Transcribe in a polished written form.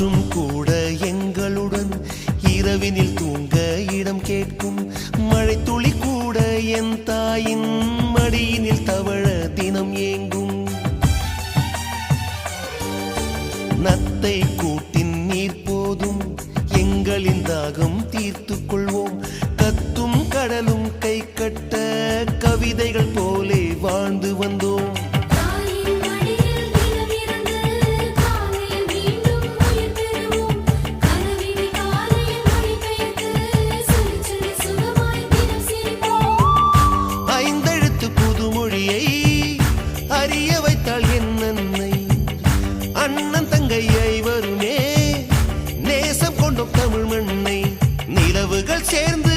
காற்றும் கூட எங்களுடன் இரவினில் தூங்க இடம் கேட்கும். மழை துளி கூட என் தாயின் மடியினில் தவழ தினம் ஏங்கும். நத்தை கூட்டின் நீர் போதும் எங்களின் தாகம் தீர்த்து கொள்வோம். கத்தும் கடலும் கை கட்ட கவிதைகள் போலே வாழ்ந்து வந்தோம். ஐந்தெழுத்து புதுமொழியை அறிய வைத்தாள் என் அன்னை. அண்ணன் தங்கை ஐவருமே நேசம் கொண்டோம் தமிழ் மண்ணை. நிலவுகள் சேர்ந்து